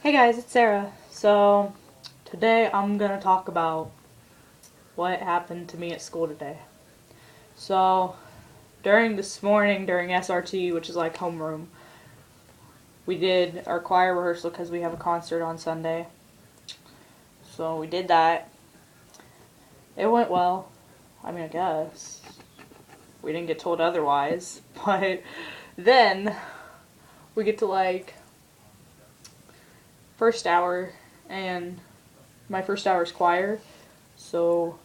Hey guys, it's Sarah. So, today I'm gonna talk about what happened to me at school today. So, during this morning, during SRT, which is like homeroom, we did our choir rehearsal because we have a concert on Sunday. So, we did that. It went well. I mean, I guess. We didn't get told otherwise. But then, we get to like first hour, and my first hour is choir. So,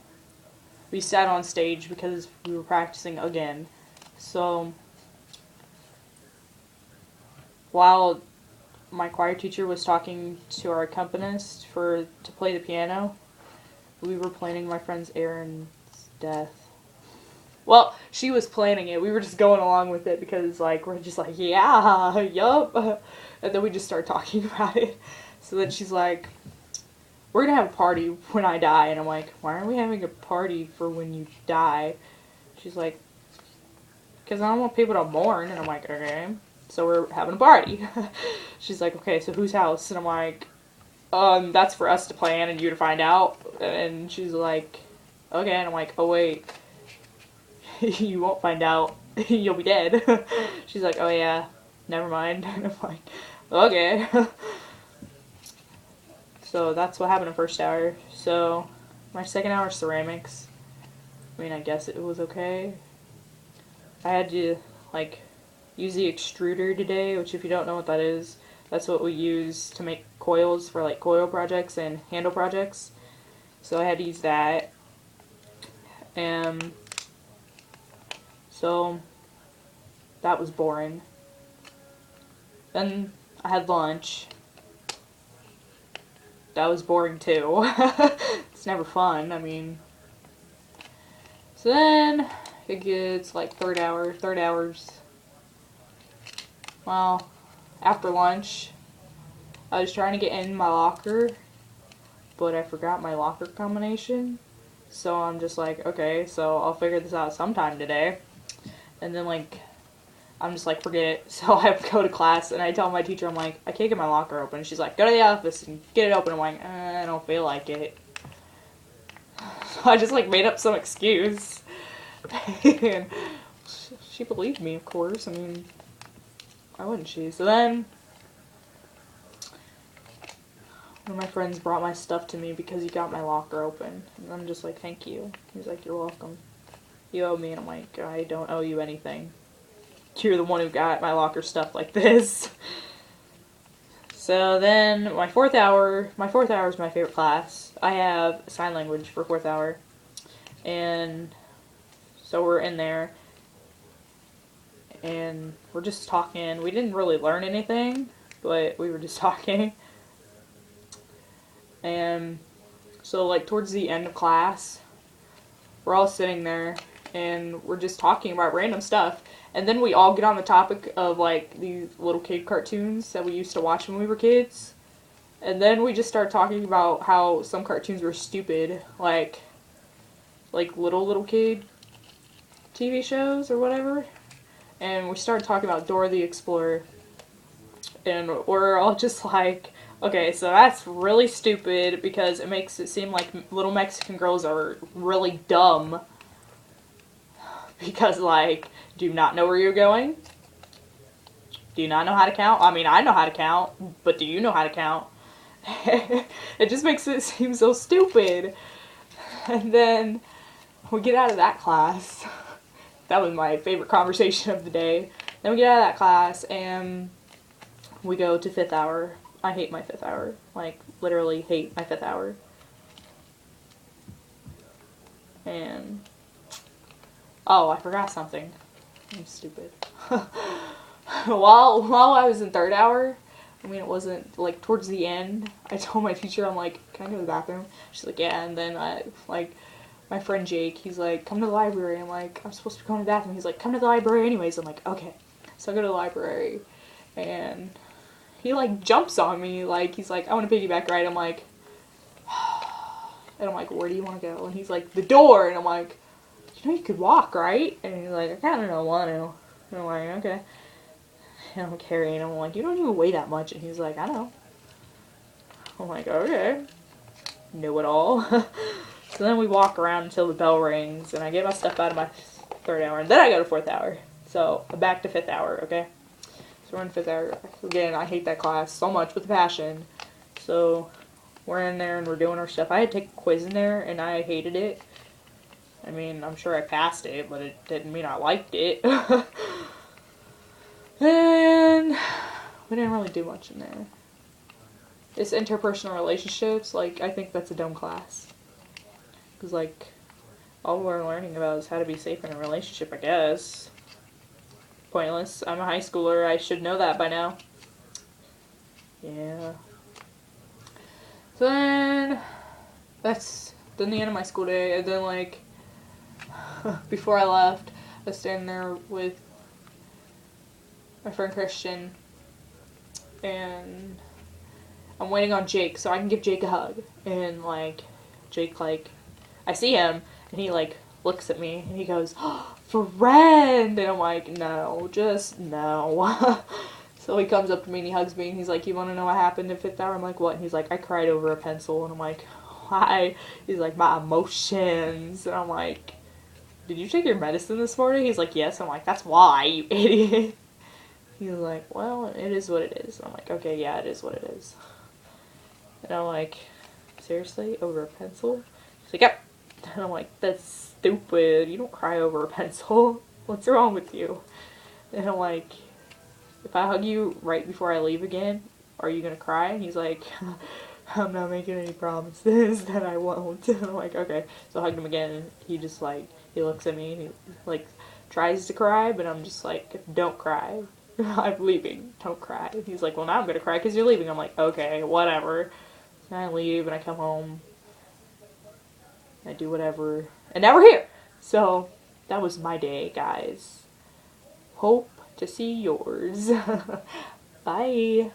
we sat on stage because we were practicing again. So while my choir teacher was talking to our accompanist to play the piano, we were planning my friend's Aaron's death. Well, she was planning it. We were just going along with it because we're just like, yeah, yup. And then we just start talking about it. So then she's like, we're gonna have a party when I die, and I'm like, why aren't we having a party for when you die? She's like, because I don't want people to mourn. And I'm like, okay. So we're having a party. She's like, okay, so whose house? And I'm like, that's for us to plan and you to find out. And she's like, okay. And I'm like, oh wait, you won't find out. You'll be dead. She's like, oh yeah, never mind. And I'm like, okay. So that's what happened in first hour. So my second hour is ceramics. I mean, I guess it was okay. I had to use the extruder today, which if you don't know what that is, that's what we use to make coils for like coil projects and handle projects. So I had to use that. And so that was boring. Then I had lunch. That was boring too. It's never fun. I mean, so then it gets like third hour. Third hours. Well, after lunch, I was trying to get in my locker, but I forgot my locker combination. So I'm just like, okay, so I'll figure this out sometime today. And then I'm just like, forget it. So I have to go to class, and I tell my teacher, I'm like, I can't get my locker open. She's like, go to the office and get it open. I'm like, I don't feel like it. So I just made up some excuse. And she believed me, of course. I mean, why wouldn't she? So then one of my friends brought my stuff to me because he got my locker open. And I'm just like, thank you. He's like, you're welcome. You owe me. And I'm like, I don't owe you anything. You're the one who got my locker stuff like this. So then my fourth hour is my favorite class. I have sign language for fourth hour. And so we're in there. And we're just talking. We didn't really learn anything, but we were just talking. And so towards the end of class, we're all sitting there and we're just talking about random stuff. And then we all get on the topic of these little kid cartoons that we used to watch when we were kids. And then we just start talking about how some cartoons were stupid, like little kid TV shows or whatever. And we started talking about Dora the Explorer. And we're all just like, okay, so that's really stupid because it makes it seem like little Mexican girls are really dumb. Because, do you not know where you're going? Do you not know how to count? I mean, I know how to count, but do you know how to count? It just makes it seem so stupid. And then we get out of that class. That was my favorite conversation of the day. Then we get out of that class and we go to fifth hour. I hate my fifth hour. Literally hate my fifth hour. And oh, I forgot something. I'm stupid. while I was in third hour, I mean, it wasn't towards the end. I told my teacher, I'm like, can I go to the bathroom? She's like, yeah. And then my friend Jake, he's like, come to the library. I'm like, I'm supposed to be going to the bathroom. He's like, come to the library anyways. I'm like, okay. So I go to the library, and he jumps on me. He's like, I want to piggyback ride. I'm like, and I'm like, where do you want to go? And he's like, the door. And I'm like, you know you could walk, right? And he's like, I kind of don't want to. And I'm like, okay. And I'm carrying him. I'm like, you don't even weigh that much. And he's like, I know. I'm like, okay, know it all. So then we walk around until the bell rings, and I get my stuff out of my third hour, and then I go to fourth hour. So I'm back to fifth hour, okay? So we're in fifth hour. Again, I hate that class so much with passion. So we're in there and we're doing our stuff. I had to take a quiz in there, and I hated it. I mean, I'm sure I passed it, but it didn't mean I liked it. And we didn't really do much in there. It's interpersonal relationships. Like, I think that's a dumb class. Because, like, all we're learning about is how to be safe in a relationship, I guess. Pointless. I'm a high schooler. I should know that by now. Yeah. So then, that's then the end of my school day. And then, like, before I left, I was standing there with my friend Christian. And I'm waiting on Jake so I can give Jake a hug. And, like, Jake, like, I see him, and he, like, looks at me, and he goes, oh, friend! And I'm like, no, just no. So he comes up to me, and he hugs me, and he's like, you want to know what happened in fifth hour? I'm like, what? And he's like, I cried over a pencil. And I'm like, why? He's like, my emotions. And I'm like, did you take your medicine this morning? He's like, yes. I'm like, that's why, you idiot. He's like, well, it is what it is. And I'm like, okay, yeah, it is what it is. And I'm like, seriously? Over a pencil? He's like, yep. And I'm like, that's stupid. You don't cry over a pencil. What's wrong with you? And I'm like, if I hug you right before I leave again, are you going to cry? And he's like, I'm not making any promises that I won't. And I'm like, okay. So I hugged him again, and he just, like, he looks at me, and he, like, tries to cry, but I'm just like, don't cry. I'm leaving. Don't cry. And he's like, well, now I'm going to cry because you're leaving. I'm like, okay, whatever. So I leave, and I come home. I do whatever. And now we're here! So, that was my day, guys. Hope to see yours. Bye.